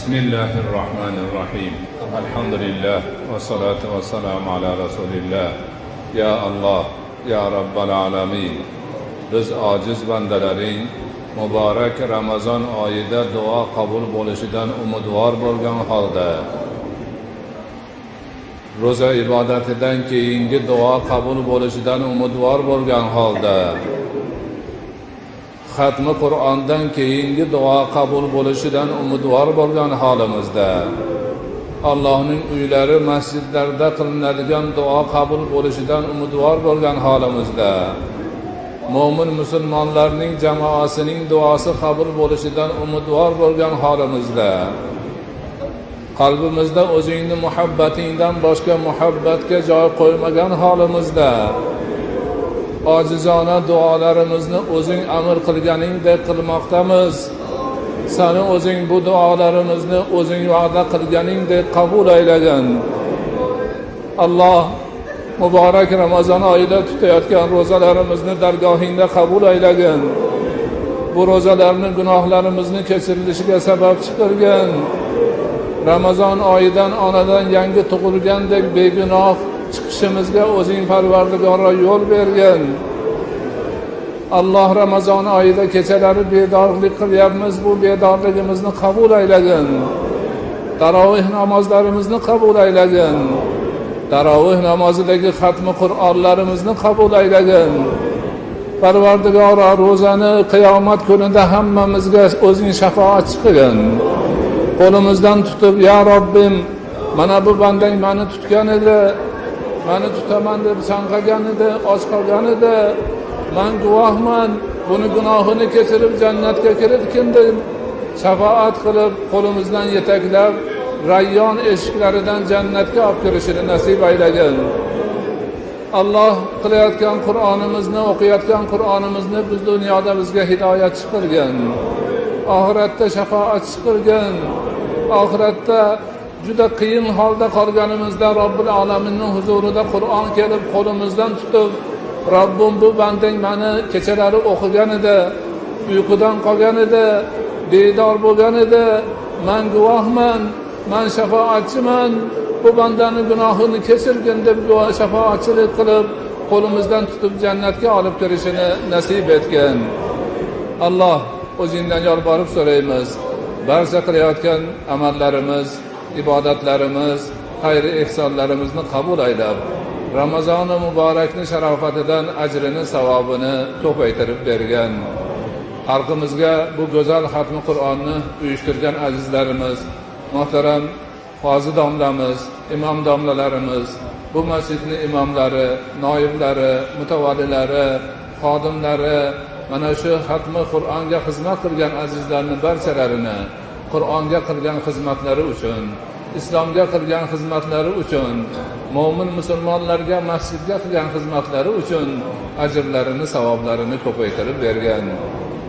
Bismillahirrahmanirrahim. Elhamdülillah ve salatu ve selamu ala Resulillah. Ya Allah, Ya Rabbal Alamin. Biz aciz bandalaring mübarek Ramazan oyida dua qabul bo'lishidan umidvor bo'lgan holda, ro'za ibodatidan keyingi dua qabul bo'lishidan umidvor bo'lgan holda, xatmi Qur'ondan keyingi duo qabul bo'lishidan umidvor bo'lgan holimizda, Allohning uylari masjidlarda qilinadigan duo qabul bo'lishidan umidvor bo'lgan holimizda, mo'min musulmonlarning jamoasining duosi qabul bo'lishidan umidvor bo'lgan holimizda, qalbimizda o'zingni muhabbatingdan boshqa muhabbatga joy qo'ymagan holimizda, ojizona duolarimizni o'zing amr qilganingdek qilmoqdamiz. Sani o'zing bu duolarimizni o'zing va'da qilganingdek qabul aylagin. Alloh muborak Ramazon oyida tutayotgan ro'zalarimizni dargohingda qabul aylagin. Bu ro'zalarni gunohlarimizni kechirilishiga sababchi qilgin. Ramazon oyidan onadan yangi tug'ilgandek begunoh chiqishimizga o'zing Parvardigoro yo'l bergin. Alloh Ramazon oyida kechalari bedorlik qilyapmiz, bu bedorligimizni qabul aylagin. Tarovih namozlarimizni qabul aylagin. Tarovih namozidagi xatmi Qur'onlarimizni qabul aylagin. Parvardigoro ro'zani qiyomat kunida hammamizga o'zing shafoatchi qilgin. Qo'limizdan tutib, ya Robbim, mana bu bandang meni tutgan edi, meni tutaman deb chanqagan edi, och qolgan edi. Men guvohman, buni gunohini kechirib jannatga kiritgin deb shafaat qilib, qo'limizdan yetaklab, Rayyon eshiklaridan jannatga olib kirishini nasib aylagin. Alloh qilayotgan Qur'onimizni, o'qiyotgan Qur'onimizni biz dunyoda bizga hidoyatchi qilgin. Oxiratda shafaatchi qilgin. Oxiratda juda qiyin holda qolganimizda Robbil Alaminning huzurida Qur'on kelib qo'limizdan tutib, Robbim, bu bandang meni kechalari o'qigan edi, uyqudan qolgan edi, bedor bo'lgan edi, men guvohman, men shafoatchiman, bu bandaning gunohini kechirgin deb shafoatchilik qilib, qo'limizdan tutib jannatga olib kirishini nasib etgin. Alloh, o'zingdan yolborib so'raymiz, barcha qilayotgan amallarimiz, ibodatlarimiz, xayr-i ehsonlarimizni qabul aylab, Ramazon muborakning sharofatidan ajrini, savobini ko'paytirib bergan. Xalqimizga bu go'zal xatmi Qur'onni uyushtirgan azizlarimiz, muhtaram qozi domlamiz, imom domlalarimiz, bu masjidning imomlari, noiblari, mutavalilari, xodimlari, mana shu xatmi Qur'onga xizmat qilgan azizlarning barchalarini Qur'onga qilgan xizmatlari uchun, islomga qilgan xizmatlari uchun, mo'min musulmonlarga masjidga qilgan xizmatlari uchun ajrlarini, savoblarini ko'paytirib bergan.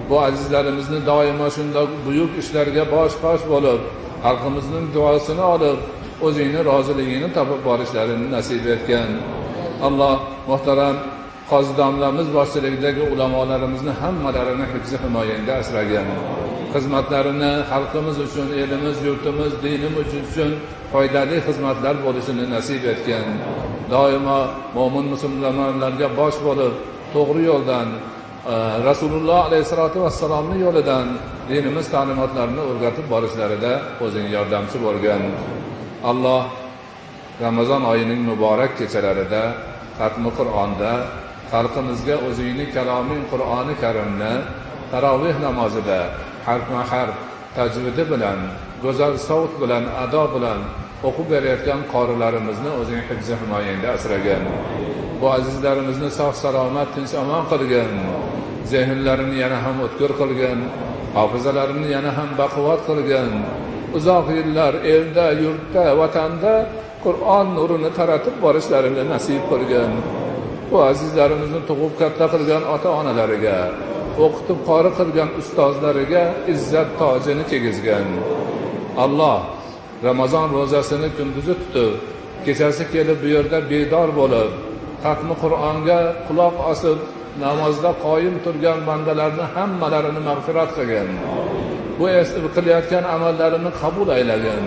Bu azizlarimizni doimo shunday buyuk ishlarga bosh-qosh bo'lib, xalqimizning duosini olib, o'zingning roziligini topib borishlarini nasib etgan. Alloh muhtaram qozi domlamiz boshchiligidagi ulamolarimizni hammalarini hifzi himoyangda asragan. Xizmatlarini xalqimiz uchun, elimiz, yurtimiz, dinimiz uchun foydali xizmatlar bo'lishini nasib etgan. Doimo mo'min musulmonlarga bosh bo'lib, to'g'ri yo'ldan, Rasululloh alayhisolatu vassalomning yo'lidan dinimiz ta'limotlarini o'rgatib borishlarida o'zing yordamchi bo'lgan. Alloh Ramazon oyining muborak kechalarida xatmi Qur'onda xalqimizga o'zingning kaloming Qur'oni Karimni tarovih namozida harf-harf tajvidi bilan, go'zal savt bilan, ado bilan o'qib berayotgan qorilarimizni o'zing hifzi himoyangda asragan. Bu azizlarimizni sog' salomat, tinch omon qilgin. Zehnlarini yana ham o'tkir qilgin. Hofizalarini yana ham baquvvat qilgin. Uzoq yillar elda, yurtda, vatanda Qur'on nurini taratib borishlarini nasib qilgin. Bu azizlarimizni tug'ib katta qilgan ota-onalariga, o'qitib qori qilgan ustozlariga izzat tojini kiygizgan. Alloh Ramazon ro'zasini kunduzi tutib, kechasi kelib bu yerda bedor bo'lib, xatmi Qur'onga quloq osib, namozda qoyim turgan bandalarni hammalarini mag'firat qilgin. bu qilayotgan amallarini qabul aylagin.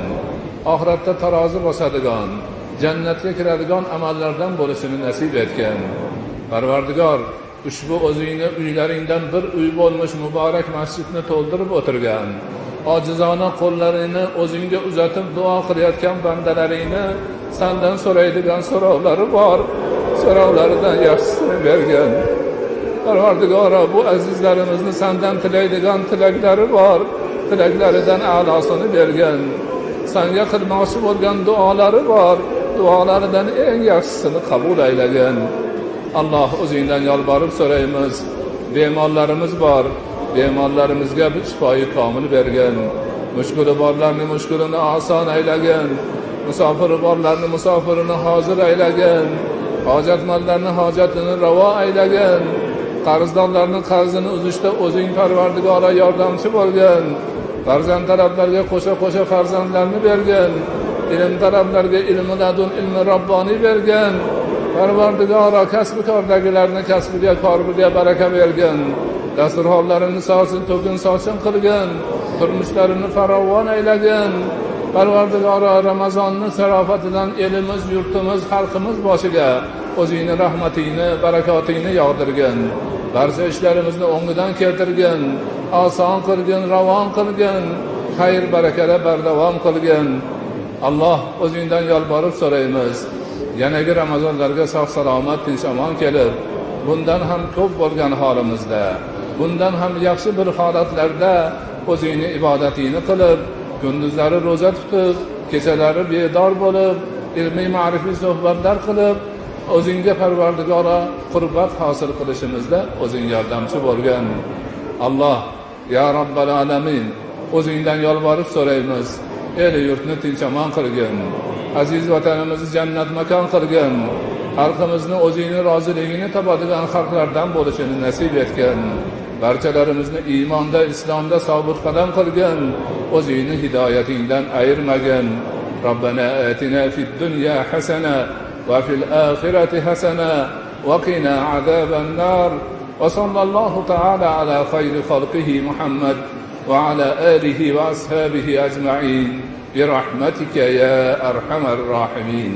Oxiratda tarozi bosadigan, jannatga kiradigan amallardan bo'lishini nasib etgan. Parvardigor, ushbu o'zingni uylaringdan bir uy bo'lmish muborak masjidni to'ldirib o'tirgan, ojizona qo'llarini o'zingga uzatib duo qilayotgan bandalaringni sendan so'raydigan so'rovlari bor. So'rovlaridan yaxshisini bergan. Parvardigor, bu azizlarimizni sendan tilaydigan tilaklari bor. Tilaklaridan a'losini bergan. Senga qilmoqchi bo'lgan duolari bor. Duolaridan eng yaxshisini qabul aylagin. Alloh, o'zingdan yolborib so'raymiz. Bemorlarimiz bor. Bemorlarimizga shifoyi komil bergin. Mushkuli borlarning mushkulini oson aylagin. Musofiri borlarning musofirini hozir aylagin. Hojatmandlarning hojatini ravo aylagin. Qarzdorlarning qarzini uzishda o'zing Parvardigor yordamchi bo'lgin. Farzand talablarga qo'sha-qo'sha farzandlarni bergin. Ilm talablarga ilmi ladun, ilmi robboniy bergin. Parvardigor, kasb kordagilarni kasbiga, korbiga baraka bergin. Dasturxonlarini sosin, to'kin sochin qilgin. Turmushlarini farovon aylagin. Parvardigor, Ramazonni sarofatidan elimiz, yurtimiz, xalqimiz boshiga o'zingni rahmatingni, barakotingni yog'dirgin. Barcha ishlarimizni o'ngidan keltirgin, oson qilgin, ravon qilgin, xayr barakada bardavom qilgin. Alloh, o'zingdan yolborib so'raymiz. Yanagi Ramazonlarga sog' salomat, tinch omon kelib, bundan ham ko'p bo'lgan holimizda, bundan ham yaxshi bir holatlarda o'zingni ibodatingni qilib, kunduzlari ro'za tutib, kechalari bedor bo'lib, ilmiy ma'rifiy suhbatlar qilib, o'zingga Parvardigor qurbat hosil qilishimizda o'zing yordamchi bo'lgan. Alloh, ya Robbal alamin, o'zingdan yolborib so'raymiz. El yurtni tinch omon qilgin. Aziz vatanimizni jannat makon qilgin. Xalqimizni o'zingni roziligini topadigan xalqlardan bo'lishini nasib etgin. Barchalarimizni iymonda, islomda sobit qadam qilgin. O'zingni hidoyatingdan ayirmagin. Robbana atina fid dunya hasana va fil oxirati hasana va qina azaban nar. Va sallallohu ta'ala ala khayri xalqihi Muhammad va ala alihi va ashabihi ajma'in. برحمتك يا أرحم الراحمين.